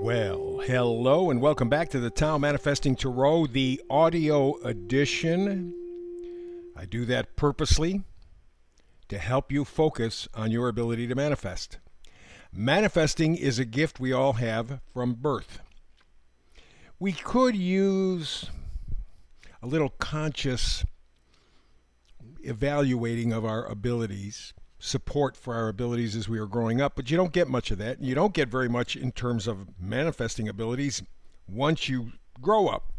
Well, hello and welcome back to the Tao Manifesting Tarot, the audio edition. I do that purposely to help you focus on your ability to manifest. Manifesting is a gift we all have from birth. We could use a little conscious evaluating of our abilities, support for our abilities as we are growing up, but you don't get much of that. You don't get very much in terms of manifesting abilities once you grow up.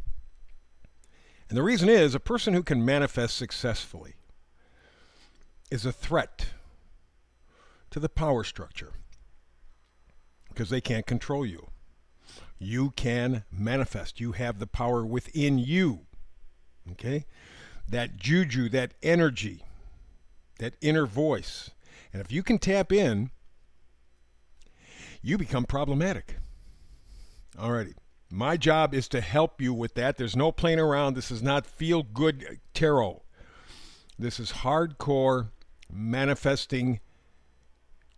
And the reason is a person who can manifest successfully is a threat to the power structure because they can't control you. You can manifest. You have the power within you. Okay? That juju, that energy, that inner voice. And if you can tap in, you become problematic. Alrighty. My job is to help you with that. There's no playing around. This is not feel-good tarot. This is hardcore manifesting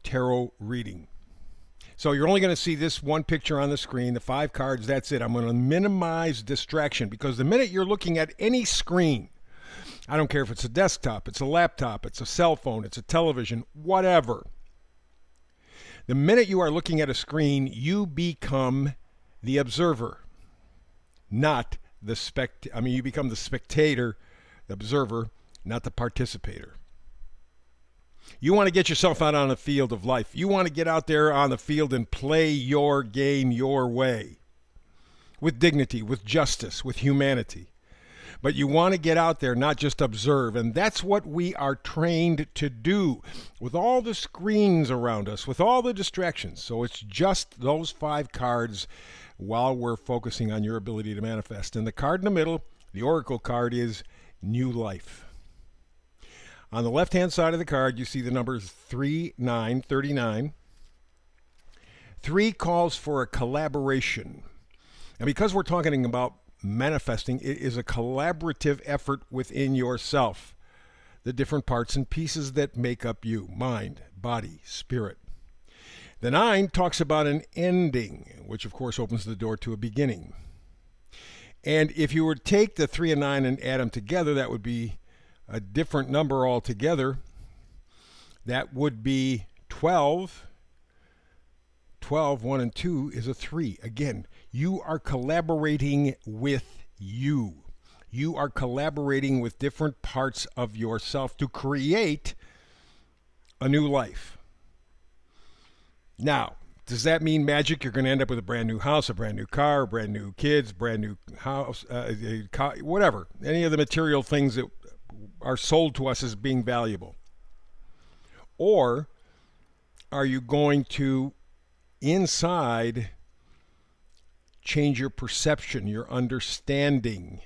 tarot reading. So you're only going to see this one picture on the screen, the 5 cards, that's it. I'm going to minimize distraction because the minute you're looking at any screen, I don't care if it's a desktop, it's a laptop, it's a cell phone, it's a television, whatever. The minute you are looking at a screen, you become the observer, not the you become the spectator, the observer, not the participator. You want to get yourself out on the field of life. You want to get out there on the field and play your game your way, with dignity, with justice, with humanity. But you want to get out there, not just observe. And that's what we are trained to do with all the screens around us, with all the distractions. So it's just those 5 cards while we're focusing on your ability to manifest. And the card in the middle, the Oracle card, is New Life. On the left-hand side of the card, you see the numbers 3, 9, 39. 3 calls for a collaboration. And because we're talking about manifesting, it is a collaborative effort within yourself. The different parts and pieces that make up you, mind, body, spirit. The 9 talks about an ending, which of course opens the door to a beginning. And if you were to take the 3 and 9 and add them together, that would be a different number altogether. That would be 12. 12, 1 and 2 is a 3. Again, you are collaborating with you. You are collaborating with different parts of yourself to create a new life. Now, does that mean magic? You're going to end up with a brand new house, a brand new car, brand new kids, brand new house, whatever. Any of the material things that are sold to us as being valuable. Or are you going to inside change your perception, your understanding,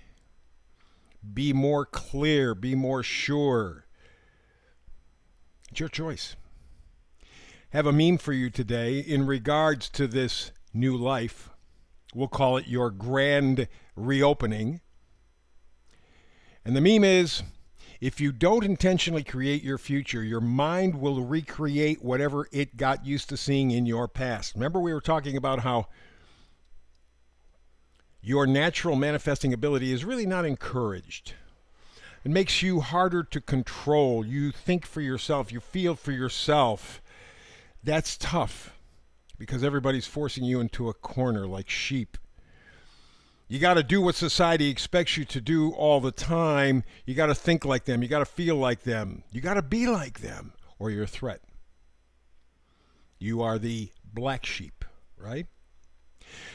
be more clear, be more sure? It's your choice. Have a meme for you today in regards to this new life. We'll call it your grand reopening. And the meme is, if you don't intentionally create your future, your mind will recreate whatever it got used to seeing in your past. Remember, we were talking about how your natural manifesting ability is really not encouraged. It makes you harder to control. You think for yourself. You feel for yourself. That's tough because everybody's forcing you into a corner like sheep. You got to do what society expects you to do all the time. You got to think like them. You got to feel like them. You got to be like them, or you're a threat. You are the black sheep, right?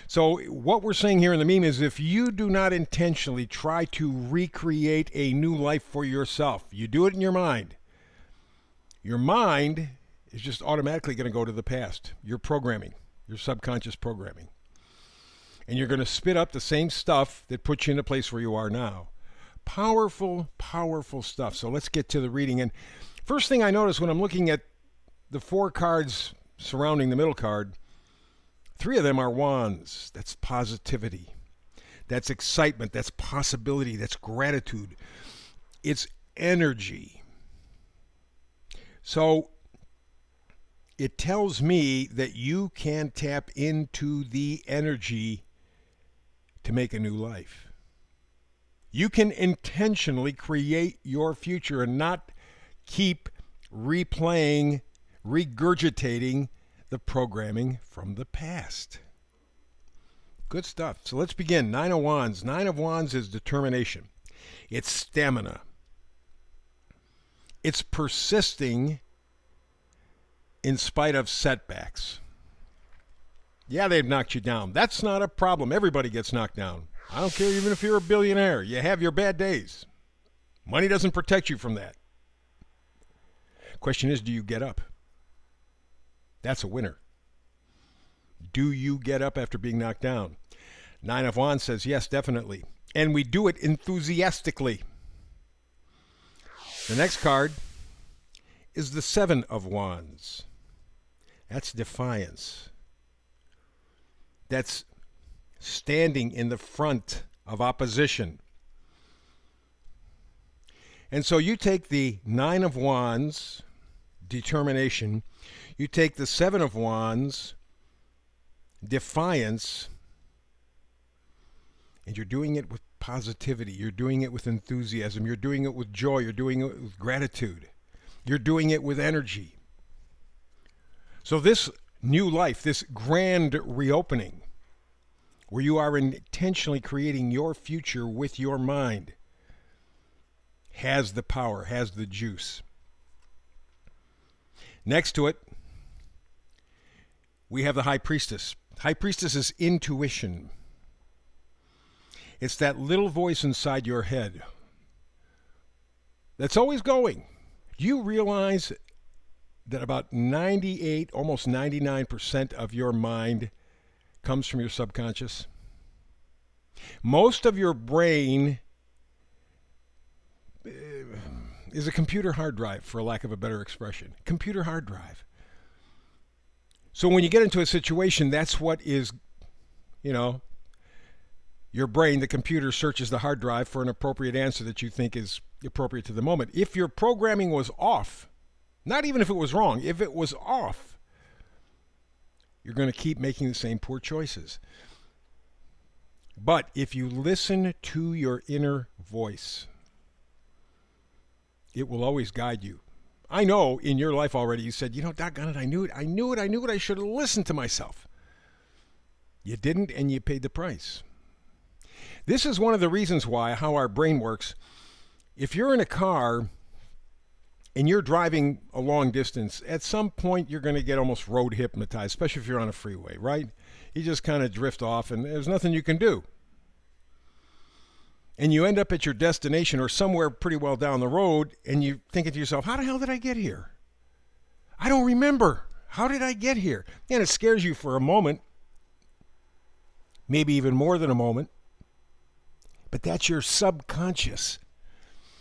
So what we're saying here in the meme is if you do not intentionally try to recreate a new life for yourself, you do it in your mind is just automatically going to go to the past. Your programming, your subconscious programming. And you're going to spit up the same stuff that puts you in the place where you are now. Powerful, powerful stuff. So let's get to the reading. And first thing I notice when I'm looking at the 4 cards surrounding the middle card, 3 of them are wands. That's positivity. That's excitement. That's possibility. That's gratitude. It's energy. So it tells me that you can tap into the energy to make a new life. You can intentionally create your future and not keep replaying, regurgitating the programming from the past. Good stuff. So let's begin. Nine of Wands. Nine of Wands is determination. It's stamina. It's persisting in spite of setbacks. Yeah, they've knocked you down. That's not a problem. Everybody gets knocked down. I don't care even if you're a billionaire. You have your bad days. Money doesn't protect you from that. Question is, do you get up? That's a winner. Do you get up after being knocked down? Nine of Wands says yes, definitely. And we do it enthusiastically. The next card is the Seven of Wands. That's defiance. That's standing in the front of opposition. And so you take the Nine of Wands, determination, you take the Seven of Wands, defiance, and you're doing it with positivity. You're doing it with enthusiasm. You're doing it with joy. You're doing it with gratitude. You're doing it with energy. So this new life, this grand reopening, where you are intentionally creating your future with your mind, has the power, has the juice. Next to it, we have the High Priestess. High Priestess is intuition. It's that little voice inside your head that's always going. Do you realize that about 98, almost 99% of your mind comes from your subconscious? Most of your brain is a computer hard drive, for lack of a better expression. Computer hard drive. So when you get into a situation, that's what is, your brain, the computer, searches the hard drive for an appropriate answer that you think is appropriate to the moment. If your programming was off, not even if it was wrong, if it was off, you're going to keep making the same poor choices. But if you listen to your inner voice, it will always guide you. I know in your life already you said, doggone it, I knew it, I should have listened to myself. You didn't, and you paid the price. This is one of the reasons why, how our brain works. If you're in a car and you're driving a long distance, at some point you're going to get almost road hypnotized, especially if you're on a freeway, right? You just kind of drift off and there's nothing you can do. And you end up at your destination or somewhere pretty well down the road, and you're thinking to yourself, how the hell did I get here? I don't remember. How did I get here? And it scares you for a moment, maybe even more than a moment. But that's your subconscious.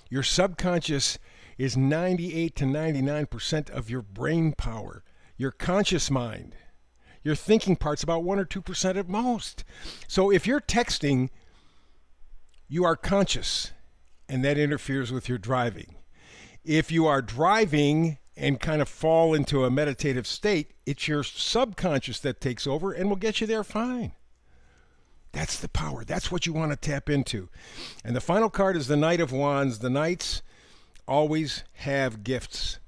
Your subconscious is 98 to 99% of your brain power. Your conscious mind, your thinking part's about 1 or 2% at most. So if you're texting, you are conscious, and that interferes with your driving. If you are driving and kind of fall into a meditative state, it's your subconscious that takes over and will get you there fine. That's the power. That's what you want to tap into. And the final card is the Knight of Wands. The Knights always have gifts.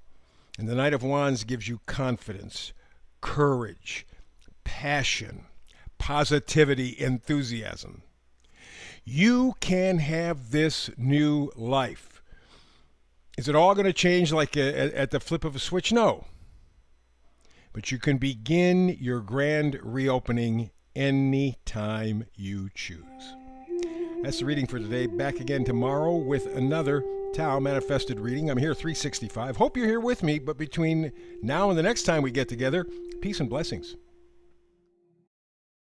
And the Knight of Wands gives you confidence, courage, passion, positivity, enthusiasm. You can have this new life. Is it all going to change like at the flip of a switch? No. But you can begin your grand reopening anytime you choose. That's the reading for today. Back again tomorrow with another Tao Manifested reading. I'm here 365. Hope you're here with me, but between now and the next time we get together, peace and blessings.